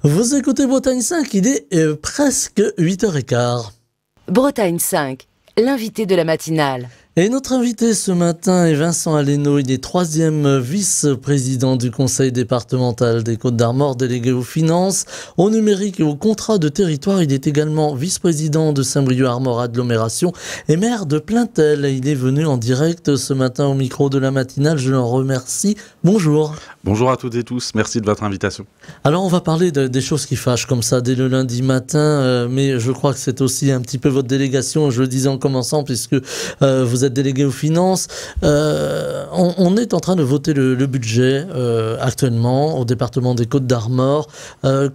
Vous écoutez Bretagne 5, il est presque 8h15. Bretagne 5, l'invité de la matinale. Et notre invité ce matin est Vincent Aleno, il est 3e vice-président du conseil départemental des Côtes-d'Armor, délégué aux finances, au numérique et au contrat de territoire. Il est également vice-président de Saint-Brieuc-Armor Agglomération et maire de Plaintel. Il est venu en direct ce matin au micro de la matinale, je l'en remercie. Bonjour. Bonjour à toutes et tous, merci de votre invitation. Alors on va parler des choses qui fâchent comme ça dès le lundi matin, mais je crois que c'est aussi un petit peu votre délégation, je le disais en commençant, puisque vous êtes délégué aux finances. On est en train de voter le budget actuellement au département des Côtes-d'Armor.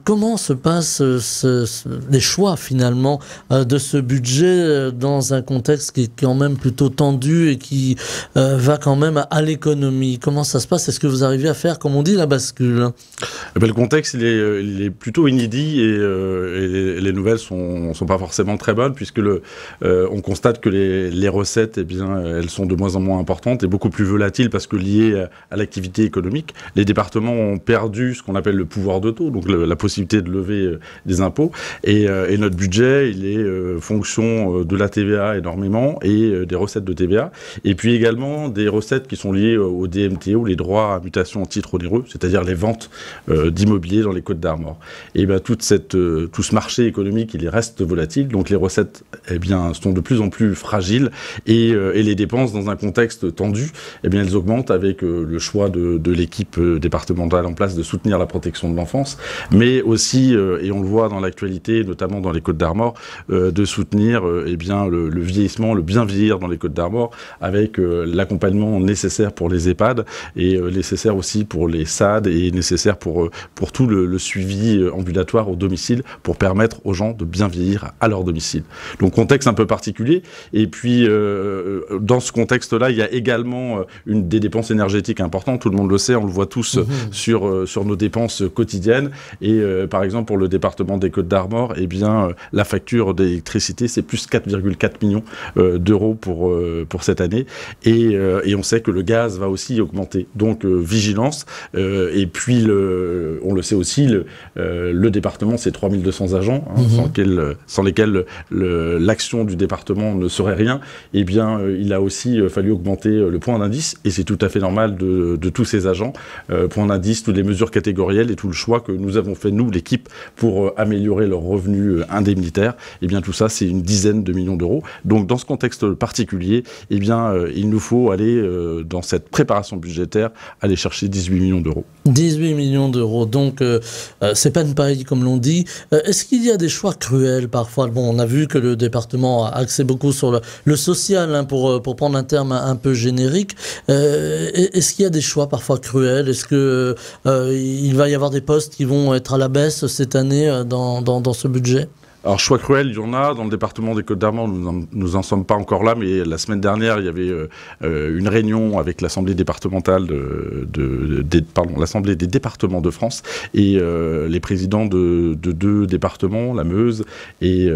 Comment se passent les choix finalement de ce budget dans un contexte qui est quand même plutôt tendu et qui va quand même à l'économie? Comment ça se passe? Est-ce que vous arrivez à faire, comme on dit, la bascule? Le contexte il est plutôt inédit et les nouvelles sont pas forcément très bonnes, puisque on constate que les recettes, elles sont de moins en moins importantes et beaucoup plus volatiles, parce que liées à l'activité économique, les départements ont perdu ce qu'on appelle le pouvoir de taux, donc la possibilité de lever des impôts, et notre budget il est fonction de la TVA énormément et des recettes de TVA, et puis également des recettes qui sont liées au DMTO, les droits à mutation en titre onéreux, c'est-à-dire les ventes d'immobilier dans les Côtes-d'Armor. Et tout ce marché économique il reste volatile, donc les recettes sont de plus en plus fragiles, et les dépenses dans un contexte tendu, elles augmentent avec le choix de l'équipe départementale en place de soutenir la protection de l'enfance, mais aussi, et on le voit dans l'actualité, notamment dans les Côtes-d'Armor, de soutenir le vieillissement, le bien vieillir dans les Côtes-d'Armor, avec l'accompagnement nécessaire pour les EHPAD, et nécessaire aussi pour les SAD, et nécessaire pour tout le suivi ambulatoire au domicile, pour permettre aux gens de bien vieillir à leur domicile. Donc contexte un peu particulier, et puis dans ce contexte-là, il y a également des dépenses énergétiques importantes, tout le monde le sait, on le voit tous sur nos dépenses quotidiennes, et par exemple pour le département des Côtes-d'Armor, la facture d'électricité c'est plus 4,4 millions d'euros pour cette année, et on sait que le gaz va aussi augmenter, donc vigilance, et puis on le sait aussi, le département c'est 3200 agents, sans lesquels l'action du département ne serait rien, il a aussi fallu augmenter le point d'indice, et c'est tout à fait normal de tous ces agents, point d'indice, toutes les mesures catégorielles et tout le choix que nous avons fait, nous, l'équipe, pour améliorer leurs revenus indemnitaires, tout ça c'est une dizaine de millions d'euros. Donc dans ce contexte particulier, il nous faut aller, dans cette préparation budgétaire, aller chercher 18 millions d'euros. 18 millions d'euros, donc c'est pas une paille comme l'on dit. Est-ce qu'il y a des choix cruels parfois? Bon, on a vu que le département a axé beaucoup sur le social, pour prendre un terme un peu générique. Est-ce qu'il y a des choix parfois cruels? Est-ce que il va y avoir des postes qui vont être à la baisse cette année dans ce budget? Alors, choix cruel, il y en a. Dans le département des Côtes-d'Armor, nous n'en sommes pas encore là, mais la semaine dernière, il y avait une réunion avec l'Assemblée départementale l'Assemblée des départements de France, et les présidents de 2 départements, la Meuse et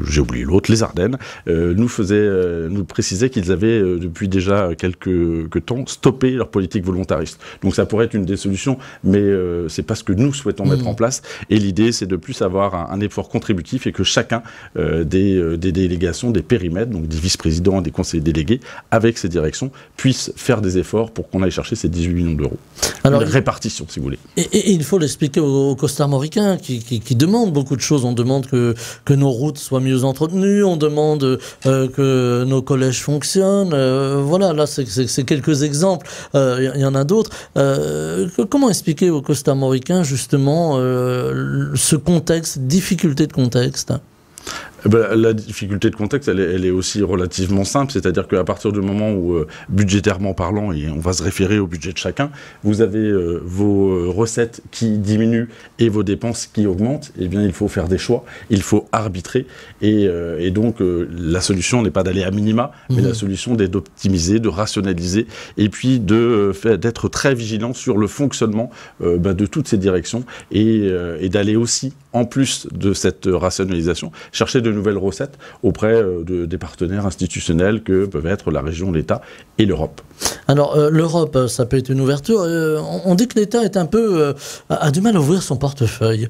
j'ai oublié l'autre, les Ardennes, nous précisaient qu'ils avaient depuis déjà quelques temps stoppé leur politique volontariste. Donc ça pourrait être une des solutions, mais c'est pas ce que nous souhaitons mettre en place. Et l'idée, c'est de plus avoir un effort contributif, et que chacun des délégations, des périmètres, donc des vice-présidents, des conseillers délégués, avec ces directions, puissent faire des efforts pour qu'on aille chercher ces 18 millions d'euros. Alors, une répartition, si vous voulez. Et il faut l'expliquer aux Côtes-d'Armoricains qui demandent beaucoup de choses. On demande que nos routes soient mieux entretenues, on demande que nos collèges fonctionnent. Voilà, là, c'est quelques exemples. Il y en a d'autres. Comment expliquer aux Côtes-d'Armoricains, justement, ce contexte, difficulté de contexte? La difficulté de contexte, elle est aussi relativement simple, c'est-à-dire qu'à partir du moment où, budgétairement parlant, et on va se référer au budget de chacun, vous avez vos recettes qui diminuent et vos dépenses qui augmentent, il faut faire des choix, il faut arbitrer, et donc la solution n'est pas d'aller à minima, mais la solution est d'optimiser, de rationaliser, et puis d'être très vigilant sur le fonctionnement de toutes ces directions, et d'aller aussi, en plus de cette rationalisation, chercher de de nouvelles recettes auprès des partenaires institutionnels que peuvent être la région, l'État et l'Europe. Alors, l'Europe, ça peut être une ouverture. On dit que l'État est a du mal à ouvrir son portefeuille.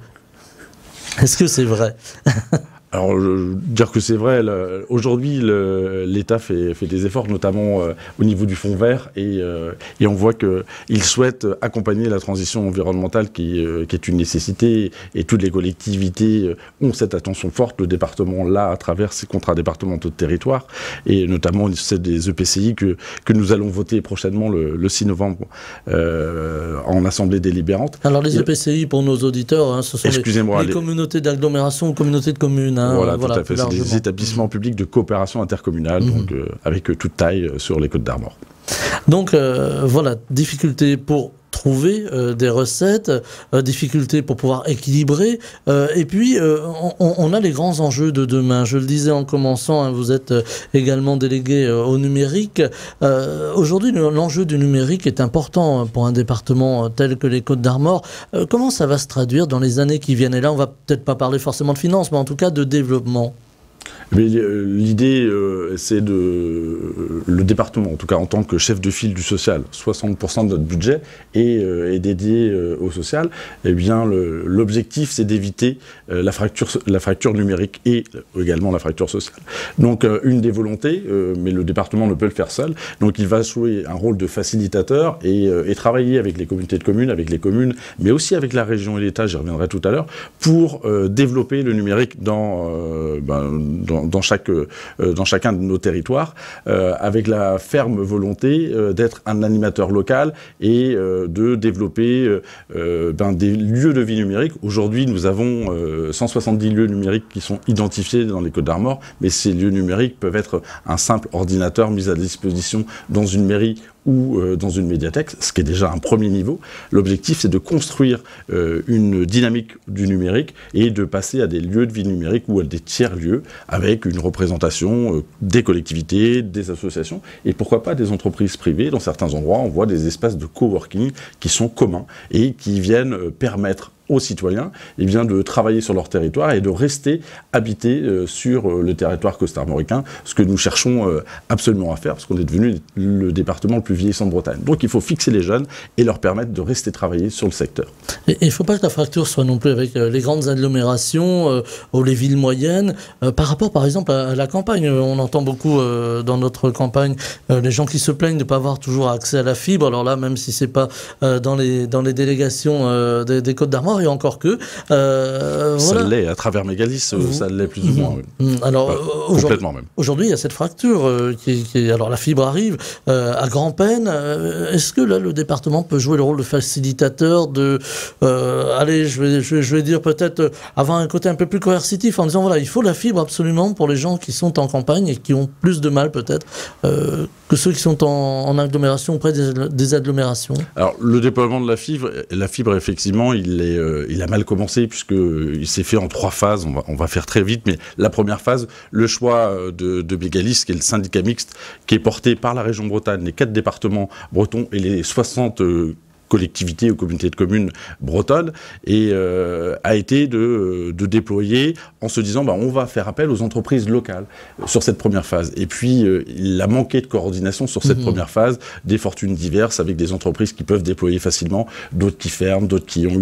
Est-ce que c'est vrai? Alors, dire que c'est vrai, aujourd'hui, l'État fait des efforts, notamment au niveau du fonds vert, et on voit qu'il souhaite accompagner la transition environnementale qui est une nécessité, et toutes les collectivités ont cette attention forte. Le département l'a à travers ses contrats départementaux de territoire, et notamment c'est des EPCI que nous allons voter prochainement le 6 novembre en assemblée délibérante. Alors les EPCI, pour nos auditeurs, hein, ce sont les communautés d'agglomération ou communautés de communes. Voilà, tout à fait. C'est des établissements publics de coopération intercommunale, donc avec toute taille sur les Côtes d'Armor. Donc voilà, difficulté pour trouver des recettes, difficulté pour pouvoir équilibrer, et puis on a les grands enjeux de demain. Je le disais en commençant, hein, vous êtes également délégué au numérique. Aujourd'hui, l'enjeu du numérique est important pour un département tel que les Côtes d'Armor. Comment ça va se traduire dans les années qui viennent? Et là, on va peut-être pas parler forcément de finances, mais en tout cas de développement. Mais l'idée, c'est le département, en tout cas en tant que chef de file du social, 60% de notre budget est dédié au social. Eh bien, l'objectif, c'est d'éviter la fracture numérique et également la fracture sociale. Donc, une des volontés, mais le département ne peut le faire seul. Donc, il va jouer un rôle de facilitateur et travailler avec les communautés de communes, avec les communes, mais aussi avec la région et l'État, j'y reviendrai tout à l'heure, pour développer le numérique dans chacun de nos territoires, avec la ferme volonté d'être un animateur local et de développer des lieux de vie numériques. Aujourd'hui, nous avons 170 lieux numériques qui sont identifiés dans les Côtes d'Armor, mais ces lieux numériques peuvent être un simple ordinateur mis à disposition dans une mairie ou dans une médiathèque, ce qui est déjà un premier niveau. L'objectif, c'est de construire une dynamique du numérique et de passer à des lieux de vie numérique ou à des tiers-lieux avec une représentation des collectivités, des associations et pourquoi pas des entreprises privées. Dans certains endroits, on voit des espaces de coworking qui sont communs et qui viennent permettre aux citoyens de travailler sur leur territoire et de rester habités sur le territoire costarmoricain, ce que nous cherchons absolument à faire, parce qu'on est devenu le département le plus vieillissant de Bretagne. Donc il faut fixer les jeunes et leur permettre de rester travailler sur le secteur. Et il ne faut pas que la fracture soit non plus avec les grandes agglomérations ou les villes moyennes. Par rapport, par exemple, à la campagne, on entend beaucoup dans notre campagne les gens qui se plaignent de ne pas avoir toujours accès à la fibre. Alors là, même si ce n'est pas dans les délégations des Côtes d'Armor, et encore que... ça l'est, à travers Mégalis, ça l'est plus ou moins. Oui. Alors, complètement même. Aujourd'hui, il y a cette fracture. Alors, la fibre arrive à grand-peine. Est-ce que là, le département peut jouer le rôle de facilitateur, allez, je vais dire peut-être avoir un côté un peu plus coercitif en disant, voilà, il faut la fibre absolument pour les gens qui sont en campagne et qui ont plus de mal peut-être que ceux qui sont en agglomération, auprès des agglomérations? Alors, le déploiement de la fibre effectivement, il a mal commencé puisqu'il s'est fait en 3 phases. On va faire très vite, mais la première phase, le choix de Mégalis, qui est le syndicat mixte, qui est porté par la région Bretagne, les 4 départements bretons et les 60 collectivités ou communautés de communes bretonnes, et a été de déployer en se disant on va faire appel aux entreprises locales sur cette première phase. Et puis il a manqué de coordination sur cette première phase, des fortunes diverses avec des entreprises qui peuvent déployer facilement, d'autres qui ferment, d'autres qui ont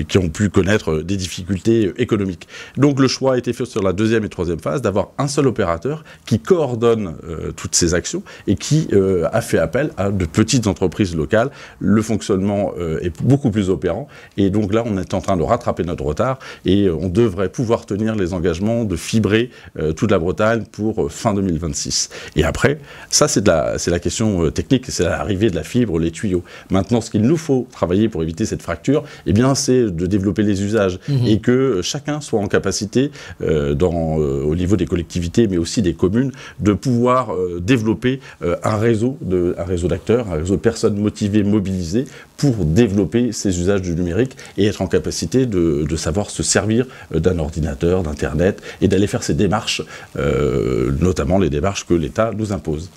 qui ont pu connaître des difficultés économiques. Donc le choix a été fait sur la 2e et 3e phase d'avoir un seul opérateur qui coordonne toutes ces actions et qui a fait appel à de petites entreprises locales. Le fonctionnement est beaucoup plus opérant et donc là on est en train de rattraper notre retard et on devrait pouvoir tenir les engagements de fibrer toute la Bretagne pour fin 2026. Et après, ça c'est la question technique, c'est l'arrivée de la fibre, les tuyaux. Maintenant, ce qu'il nous faut travailler pour éviter cette fracture, c'est de développer les usages et que chacun soit en capacité, au niveau des collectivités mais aussi des communes, de pouvoir développer un réseau d'acteurs, un réseau de personnes motivées, mobilisés pour développer ces usages du numérique et être en capacité de savoir se servir d'un ordinateur, d'Internet et d'aller faire ces démarches, notamment les démarches que l'État nous impose.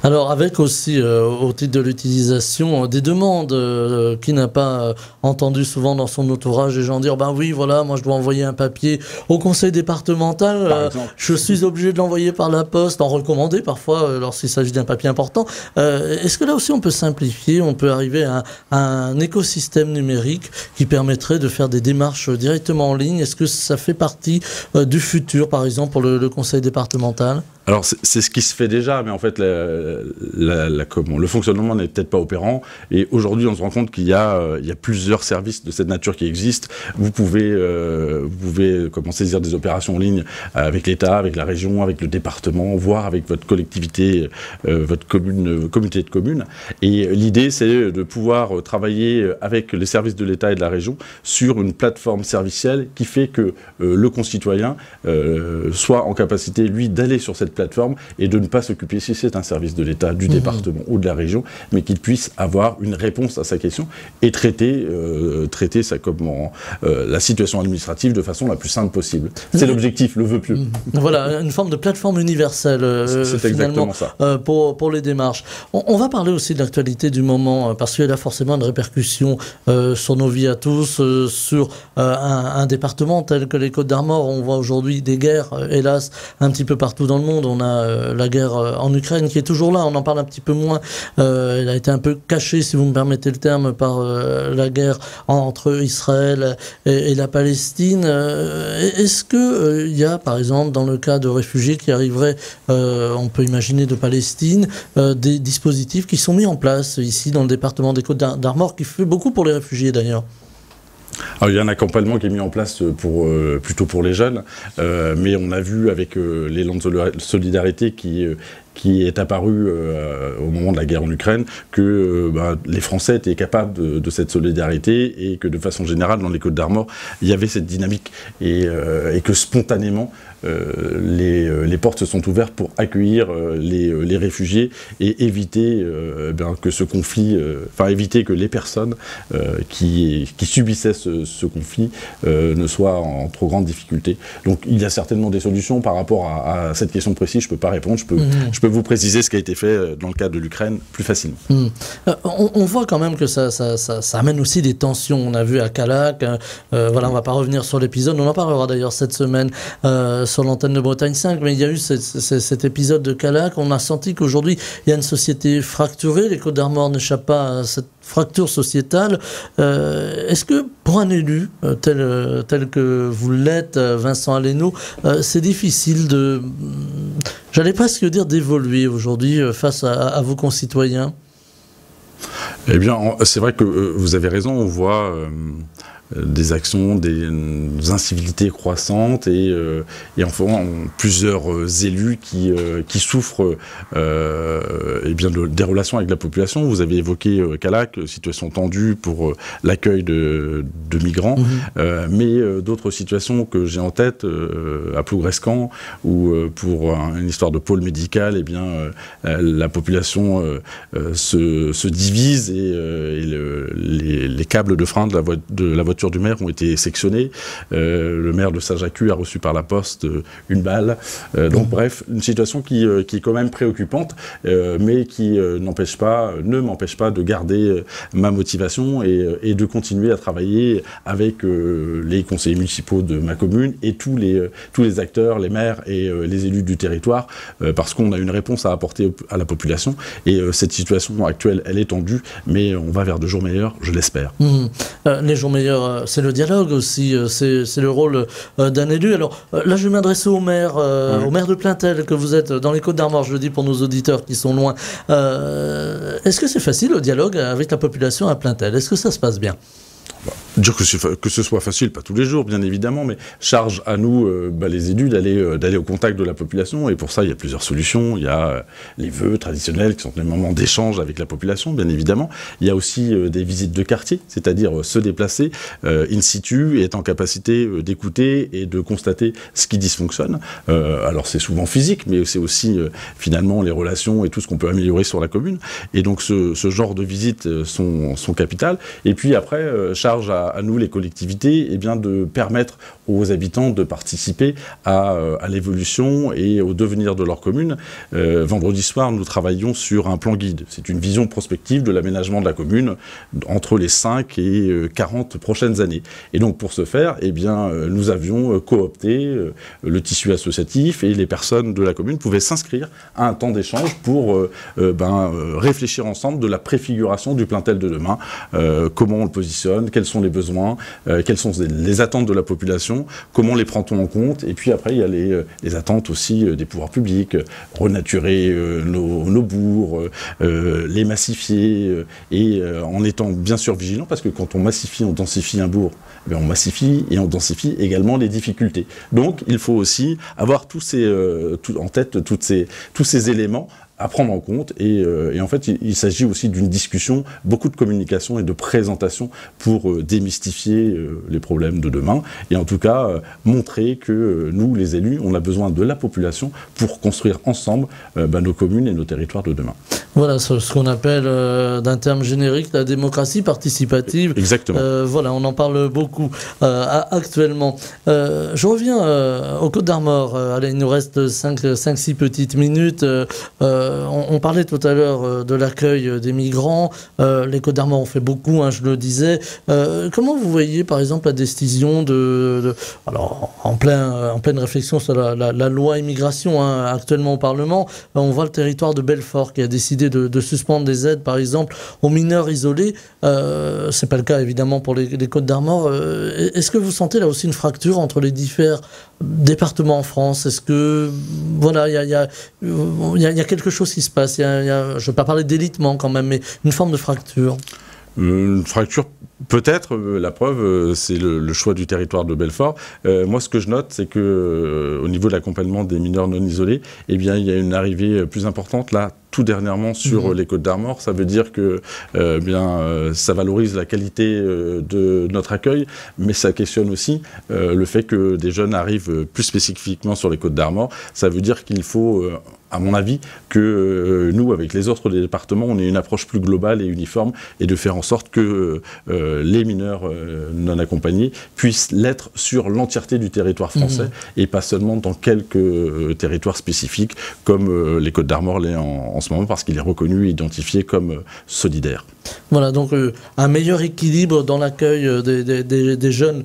Alors avec aussi, au titre de l'utilisation, des demandes qui n'a pas entendu souvent dans son entourage, les gens dire ben oui voilà moi je dois envoyer un papier au conseil départemental, je suis obligé de l'envoyer par la poste, en recommandé parfois lorsqu'il s'agit d'un papier important. Est-ce que là aussi on peut simplifier, on peut arriver à un écosystème numérique qui permettrait de faire des démarches directement en ligne? Est-ce que ça fait partie du futur par exemple pour le conseil départemental? Alors c'est ce qui se fait déjà, mais en fait le fonctionnement n'est peut-être pas opérant. Et aujourd'hui, on se rend compte qu'il y a plusieurs services de cette nature qui existent. Vous pouvez saisir des opérations en ligne avec l'État, avec la région, avec le département, voire avec votre collectivité, votre communauté de communes. Et l'idée, c'est de pouvoir travailler avec les services de l'État et de la région sur une plateforme servicielle qui fait que le concitoyen soit en capacité, lui, d'aller sur cette plateforme et de ne pas s'occuper, si c'est un service de l'État, du département ou de la région, mais qu'il puisse avoir une réponse à sa question et traiter la situation administrative de façon la plus simple possible. C'est l'objectif, le vœu pieux. Voilà, une forme de plateforme universelle c'est finalement ça. Pour les démarches. On va parler aussi de l'actualité du moment parce qu'elle a forcément une répercussion sur nos vies à tous, sur un département tel que les Côtes-d'Armor. On voit aujourd'hui des guerres, hélas, un petit peu partout dans le monde. On a la guerre en Ukraine qui est toujours là, on en parle un petit peu moins. Elle a été un peu cachée, si vous me permettez le terme, par la guerre entre Israël et la Palestine. Est-ce qu'il y a, par exemple, dans le cas de réfugiés qui arriveraient, on peut imaginer de Palestine, des dispositifs qui sont mis en place ici dans le département des Côtes-d'Armor, qui fait beaucoup pour les réfugiés d'ailleurs? Alors, il y a un accompagnement qui est mis en place plutôt pour les jeunes, mais on a vu avec l'élan de solidarité qui est apparu au moment de la guerre en Ukraine, que les Français étaient capables de cette solidarité et que de façon générale, dans les Côtes-d'Armor, il y avait cette dynamique et que spontanément, les portes se sont ouvertes pour accueillir les réfugiés et éviter que ce conflit, éviter que les personnes qui subissaient ce conflit ne soient en trop grande difficulté. Donc il y a certainement des solutions par rapport à cette question précise. Je ne peux pas répondre, je peux vous préciser ce qui a été fait dans le cas de l'Ukraine plus facilement. On voit quand même que ça amène aussi des tensions. On a vu à Callac, voilà, on ne va pas revenir sur l'épisode, on en parlera d'ailleurs cette semaine sur l'antenne de Bretagne 5, mais il y a eu cet épisode de Callac. On a senti qu'aujourd'hui il y a une société fracturée, les Côtes-d'Armor n'échappent pas à cette fracture sociétale. Est-ce que pour un élu tel que vous l'êtes, Vincent Aleno, c'est difficile j'allais presque dire d'évoluer aujourd'hui face à vos concitoyens? Eh bien, c'est vrai que vous avez raison, on voit des actions, des incivilités croissantes et enfin plusieurs élus qui souffrent des relations avec la population. Vous avez évoqué Callac, situation tendue pour l'accueil de migrants, mais d'autres situations que j'ai en tête à Plougrescan où pour une histoire de pôle médical, la population se divise et les câbles de frein de la voiture du maire ont été sectionnés. Le maire de Saint-Jacques a reçu par la poste une balle. Donc bref, une situation qui est quand même préoccupante, mais qui ne m'empêche pas de garder ma motivation et de continuer à travailler avec les conseillers municipaux de ma commune et tous les acteurs, les maires et les élus du territoire, parce qu'on a une réponse à apporter à la population. Et cette situation actuelle, elle est tendue, mais on va vers de jours meilleurs, je l'espère. Les jours meilleurs, c'est le dialogue aussi, c'est le rôle d'un élu. Alors là, je vais m'adresser au maire de Plaintel, que vous êtes dans les Côtes-d'Armor, je le dis pour nos auditeurs qui sont loin. Est-ce que c'est facile le dialogue avec la population à Plaintel? Est-ce que ça se passe bien? Dire que ce soit facile, pas tous les jours, bien évidemment, mais charge à nous, les élus, d'aller au contact de la population. Et pour ça, il y a plusieurs solutions. Il y a les vœux traditionnels, qui sont des moments d'échange avec la population, bien évidemment. Il y a aussi des visites de quartier, c'est-à-dire se déplacer in situ et être en capacité d'écouter et de constater ce qui dysfonctionne. Alors c'est souvent physique, mais c'est aussi finalement les relations et tout ce qu'on peut améliorer sur la commune. Et donc ce genre de visites sont capitales. Et puis après, charge à nous, les collectivités, eh bien, de permettre aux habitants de participer à l'évolution et au devenir de leur commune. Vendredi soir, nous travaillions sur un plan guide. C'est une vision prospective de l'aménagement de la commune entre les 5 et 40 prochaines années. Et donc, pour ce faire, eh bien, nous avions coopté le tissu associatif et les personnes de la commune pouvaient s'inscrire à un temps d'échange pour réfléchir ensemble de la préfiguration du Plaintel de demain. Comment on le positionne, quels sont les besoins, quelles sont les attentes de la population, comment les prend-on en compte, et puis après il y a les attentes aussi des pouvoirs publics, renaturer nos bourgs, les massifier, et en étant bien sûr vigilant, parce que quand on massifie, on densifie un bourg, on massifie et on densifie également les difficultés. Donc il faut aussi avoir en tête tous ces éléments à prendre en compte, et en fait il s'agit aussi d'une discussion, beaucoup de communication et de présentation pour démystifier les problèmes de demain, et en tout cas montrer que nous les élus, on a besoin de la population pour construire ensemble nos communes et nos territoires de demain. Voilà ce qu'on appelle d'un terme générique la démocratie participative. Exactement. Voilà, on en parle beaucoup actuellement. Je reviens aux Côtes-d'Armor. Allez, il nous reste 5-6 petites minutes. On parlait tout à l'heure de l'accueil des migrants. Les Côtes-d'Armor ont fait beaucoup, je le disais. Comment vous voyez, par exemple, la décision alors, en pleine réflexion sur la loi immigration actuellement au Parlement, on voit le territoire de Belfort qui a décidé de suspendre des aides, par exemple, aux mineurs isolés. C'est pas le cas, évidemment, pour les Côtes-d'Armor. Est-ce que vous sentez là aussi une fracture entre les différents départements en France? Est-ce que, voilà, il y a quelque chose qui se passe? Je ne veux pas parler d'élitement quand même, mais une forme de fracture. Une fracture, peut-être. La preuve, c'est le choix du territoire de Belfort. Moi, ce que je note, c'est que au niveau de l'accompagnement des mineurs non isolés, eh bien, il y a une arrivée plus importante là, tout dernièrement sur les Côtes-d'Armor. Ça veut dire que ça valorise la qualité de notre accueil, mais ça questionne aussi le fait que des jeunes arrivent plus spécifiquement sur les Côtes-d'Armor. Ça veut dire qu'il faut, à mon avis, que nous, avec les autres départements, on ait une approche plus globale et uniforme, et de faire en sorte que les mineurs non accompagnés puissent l'être sur l'entièreté du territoire français, et pas seulement dans quelques territoires spécifiques, comme les Côtes-d'Armor l'est en ce moment, parce qu'il est reconnu et identifié comme solidaire. Voilà, donc un meilleur équilibre dans l'accueil des jeunes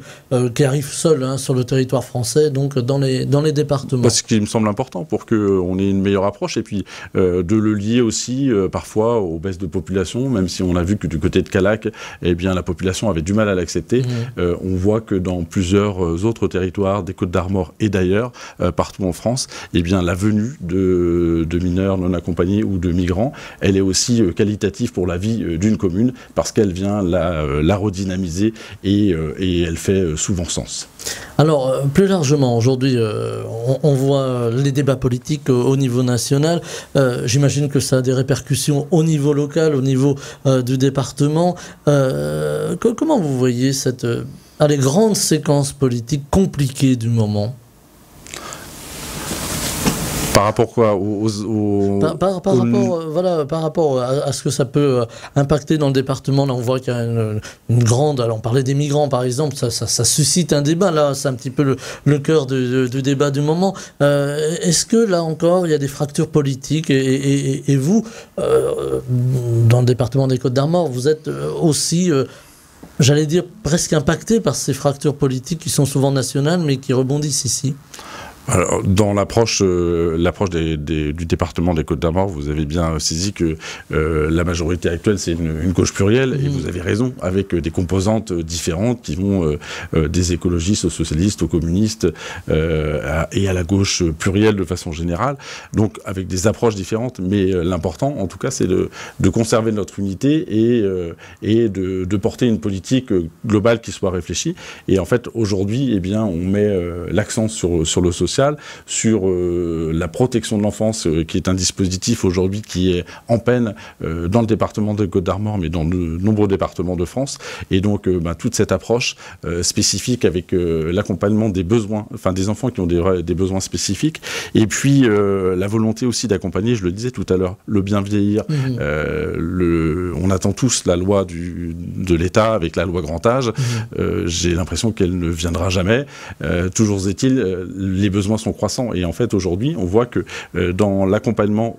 qui arrivent seuls sur le territoire français, donc dans les départements. Ce qui me semble important pour qu'on ait une meilleure approche, et puis de le lier aussi parfois aux baisses de population, même si on a vu que du côté de Callac, eh bien, la population avait du mal à l'accepter. On voit que dans plusieurs autres territoires, des Côtes-d'Armor et d'ailleurs, partout en France, eh bien, la venue de mineurs non accompagnés ou de migrants, elle est aussi qualitative pour la vie d'une commune, parce qu'elle vient la redynamiser, et elle fait souvent sens. Alors, plus largement, aujourd'hui, on voit les débats politiques au niveau national. J'imagine que ça a des répercussions au niveau local, au niveau du département. Comment vous voyez cette grande séquence politique compliquée du moment ? Par rapport quoi par rapport à ce que ça peut impacter dans le département. Là, on voit qu'il y a une grande... Alors, on parlait des migrants, par exemple. Ça suscite un débat, là. C'est un petit peu le cœur du débat du moment. Est-ce que, là encore, il y a des fractures politiques et vous, dans le département des Côtes-d'Armor, vous êtes aussi... j'allais dire presque impacté par ces fractures politiques qui sont souvent nationales, mais qui rebondissent ici? Alors, dans l'approche du département des Côtes-d'Armor, vous avez bien saisi que la majorité actuelle, c'est une gauche plurielle, et vous avez raison, avec des composantes différentes qui vont des écologistes aux socialistes, aux communistes, et à la gauche plurielle de façon générale, donc avec des approches différentes, mais l'important, en tout cas, c'est de conserver notre unité et de porter une politique globale qui soit réfléchie. Et en fait, aujourd'hui, eh bien, on met l'accent sur le social, sur la protection de l'enfance, qui est un dispositif aujourd'hui qui est en peine dans le département de Côtes-d'Armor, mais dans de nombreux départements de France. Et donc, toute cette approche spécifique avec l'accompagnement des besoins, enfin des enfants qui ont des besoins spécifiques, et puis la volonté aussi d'accompagner, je le disais tout à l'heure, le bien vieillir. On attend tous la loi de l'État avec la loi grand âge. J'ai l'impression qu'elle ne viendra jamais. Toujours est-il, les besoins sont croissants. Et en fait, aujourd'hui, on voit que dans l'accompagnement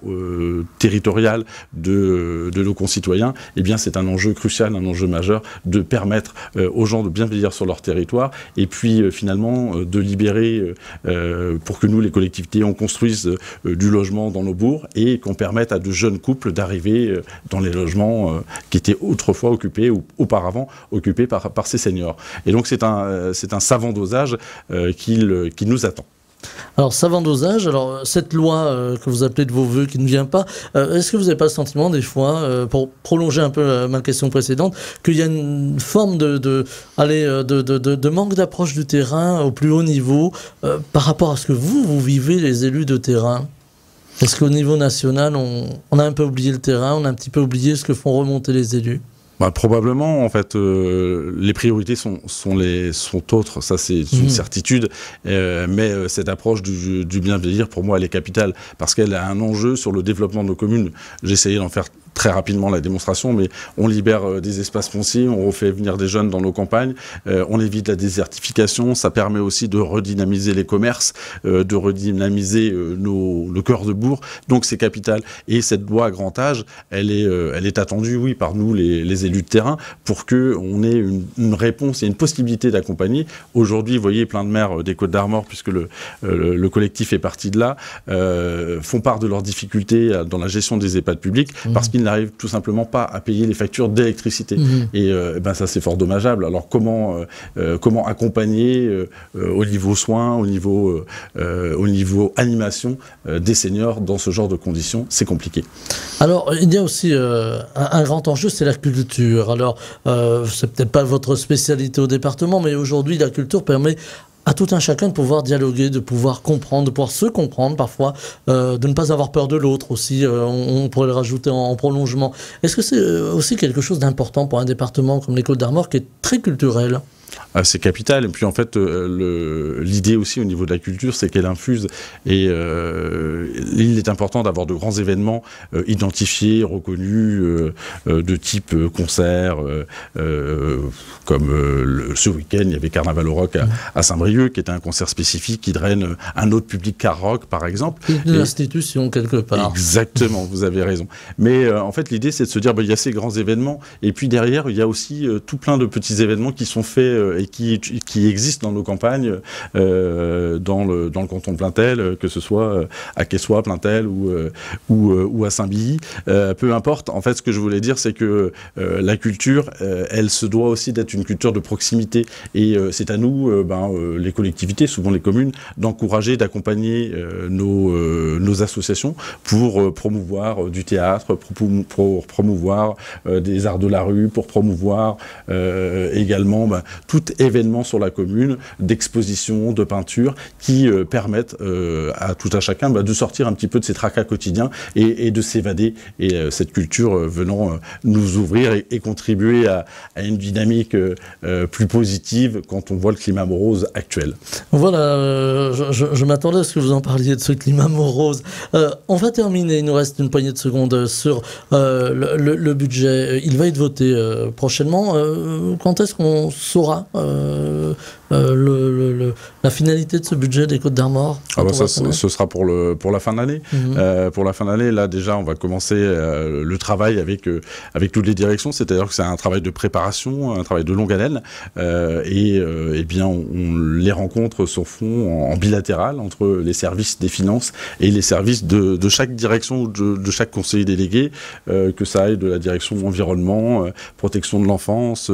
territorial de nos concitoyens, eh bien, c'est un enjeu crucial, un enjeu majeur de permettre aux gens de bien vieillir sur leur territoire et puis finalement de libérer pour que nous, les collectivités, on construise du logement dans nos bourgs et qu'on permette à de jeunes couples d'arriver dans les logements qui étaient autrefois occupés ou auparavant occupés par ces seniors. Et donc, c'est un savant dosage qui nous attend. Alors, savant dosage, alors cette loi que vous appelez de vos voeux qui ne vient pas, est-ce que vous n'avez pas le sentiment des fois, pour prolonger un peu ma question précédente, qu'il y a une forme de manque d'approche du terrain au plus haut niveau par rapport à ce que vous vivez, les élus de terrain? Est-ce qu'au niveau national, on a un peu oublié le terrain, on a un petit peu oublié ce que font remonter les élus? Probablement, en fait, les priorités sont autres, ça c'est une certitude, mais cette approche du bien vieillir, pour moi, elle est capitale, parce qu'elle a un enjeu sur le développement de nos communes. J'ai essayé d'en faire très rapidement la démonstration, mais on libère des espaces fonciers, on refait venir des jeunes dans nos campagnes, on évite la désertification, ça permet aussi de redynamiser les commerces, de redynamiser le cœur de bourg, donc c'est capital. Et cette loi à grand âge, elle est attendue, oui, par nous, les élus de terrain, pour qu'on ait une réponse et une possibilité d'accompagner. Aujourd'hui, vous voyez, plein de maires des Côtes-d'Armor, puisque le collectif est parti de là, font part de leurs difficultés dans la gestion des EHPAD publics, parce qu'ils n'arrivent tout simplement pas à payer les factures d'électricité. Et ça, c'est fort dommageable. Alors, comment accompagner au niveau soins, au niveau animation des seniors dans ce genre de conditions? C'est compliqué. Alors, il y a aussi un grand enjeu, c'est la culture. Alors, c'est peut-être pas votre spécialité au département, mais aujourd'hui, la culture permet à tout un chacun de pouvoir dialoguer, de pouvoir comprendre, de pouvoir se comprendre parfois, de ne pas avoir peur de l'autre aussi, on pourrait le rajouter en prolongement. Est-ce que c'est aussi quelque chose d'important pour un département comme les Côtes-d'Armor qui est très culturel ? C'est capital. Et puis en fait, l'idée aussi au niveau de la culture, c'est qu'elle infuse. Et il est important d'avoir de grands événements identifiés, reconnus, de type concert, comme ce week-end, il y avait Carnaval au Rock à Saint-Brieuc, qui était un concert spécifique qui draine un autre public qu'art rock, par exemple. Une institution, quelque part. Exactement, vous avez raison. Mais en fait, l'idée, c'est de se dire, il y a ces grands événements, et puis derrière, il y a aussi tout plein de petits événements qui sont faits et qui existent dans nos campagnes, dans le canton de Plaintel, que ce soit à Quessoy, Plaintel ou à Saint-Billy. Peu importe, en fait, ce que je voulais dire, c'est que la culture, elle se doit aussi d'être une culture de proximité. Et c'est à nous, les collectivités, souvent les communes, d'encourager, d'accompagner nos associations pour promouvoir du théâtre, pour promouvoir des arts de la rue, pour promouvoir également tout événement sur la commune, d'exposition, de peinture, qui permettent à tout un chacun de sortir un petit peu de ses tracas quotidiens et de s'évader. Et cette culture venant nous ouvrir et contribuer à une dynamique plus positive quand on voit le climat morose actuel. Voilà, je m'attendais à ce que vous en parliez de ce climat morose. On va terminer, il nous reste une poignée de secondes sur le budget. Il va être voté prochainement. Quand est-ce qu'on saura la finalité de ce budget des Côtes-d'Armor? Ce sera pour la fin de l'année. Pour la fin de l'année, là déjà, on va commencer le travail avec toutes les directions. C'est-à-dire que c'est un travail de préparation, un travail de longue haleine. Et bien, les rencontres se font en bilatéral entre les services des finances et les services de chaque direction ou de chaque conseiller délégué, que ça aille de la direction environnement, protection de l'enfance,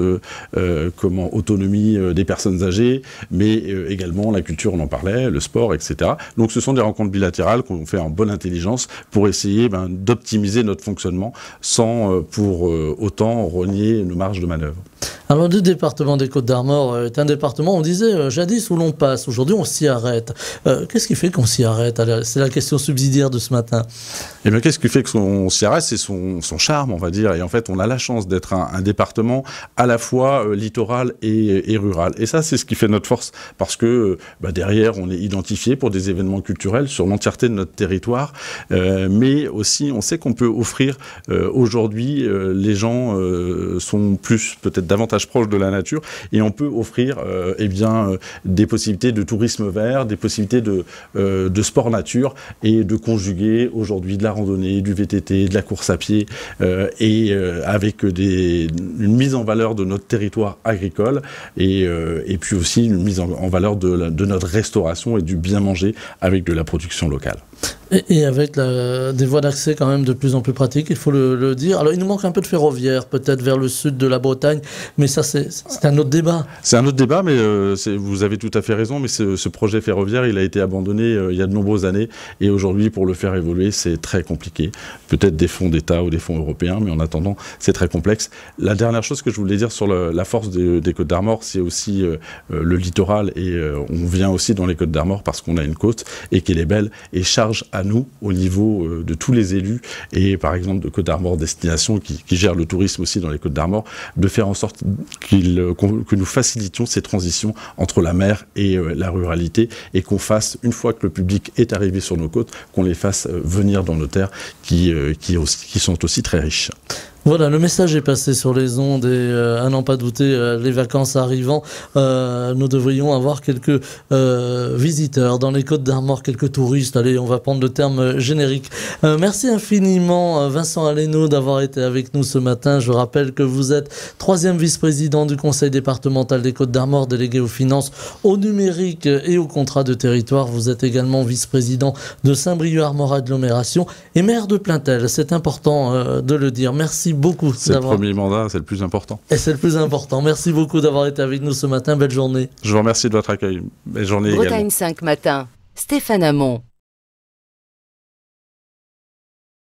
autonomie des personnes âgées, mais également la culture, on en parlait, le sport, etc. Donc ce sont des rencontres bilatérales qu'on fait en bonne intelligence pour essayer d'optimiser notre fonctionnement sans pour autant renier nos marges de manœuvre. Alors, le département des Côtes-d'Armor est un département, on disait jadis, où l'on passe. Aujourd'hui, on s'y arrête. Qu'est-ce qui fait qu'on s'y arrête? C'est la question subsidiaire de ce matin. Eh bien, qu'est-ce qui fait qu'on s'y arrête? C'est son charme, on va dire. Et en fait, on a la chance d'être un département à la fois littoral et rural. Et ça, c'est ce qui fait notre force. Parce que derrière, on est identifié pour des événements culturels sur l'entièreté de notre territoire. Mais aussi, on sait qu'on peut offrir aujourd'hui, les gens sont peut-être davantage proches de la nature, et on peut offrir des possibilités de tourisme vert, des possibilités de sport nature, et de conjuguer aujourd'hui de la randonnée, du VTT, de la course à pied, avec une mise en valeur de notre territoire agricole, et puis aussi une mise en valeur de notre restauration et du bien manger avec de la production locale. Et avec des voies d'accès quand même de plus en plus pratiques, il faut le dire. Alors il nous manque un peu de ferroviaire, peut-être vers le sud de la Bretagne, mais ça c'est un autre débat. C'est un autre débat, mais vous avez tout à fait raison, mais ce projet ferroviaire, il a été abandonné il y a de nombreuses années, et aujourd'hui pour le faire évoluer, c'est très compliqué. Peut-être des fonds d'État ou des fonds européens, mais en attendant, c'est très complexe. La dernière chose que je voulais dire sur la force des Côtes-d'Armor, c'est aussi le littoral, et on vient aussi dans les Côtes-d'Armor parce qu'on a une côte et qu'elle est belle, et charge à nous, au niveau de tous les élus, et par exemple de Côtes-d'Armor Destination, qui gère le tourisme aussi dans les Côtes-d'Armor, de faire en sorte que nous facilitions ces transitions entre la mer et la ruralité, et qu'on fasse, une fois que le public est arrivé sur nos côtes, qu'on les fasse venir dans nos terres qui sont aussi très riches. Voilà, le message est passé sur les ondes, et à n'en pas douter, les vacances arrivant, nous devrions avoir quelques visiteurs dans les Côtes-d'Armor, quelques touristes. Allez, on va prendre le terme générique. Merci infiniment, Vincent Aleno, d'avoir été avec nous ce matin. Je rappelle que vous êtes 3e vice-président du conseil départemental des Côtes-d'Armor, délégué aux finances, au numérique et au contrat de territoire. Vous êtes également vice-président de Saint-Brieuc-Armor Agglomération et maire de Plaintel. C'est important de le dire. Merci beaucoup. C'est le premier mandat, c'est le plus important. Et c'est le plus important. Merci beaucoup d'avoir été avec nous ce matin. Belle journée. Je vous remercie de votre accueil. Belle journée Bretagne également. 5 matin. Stéphane Hamon.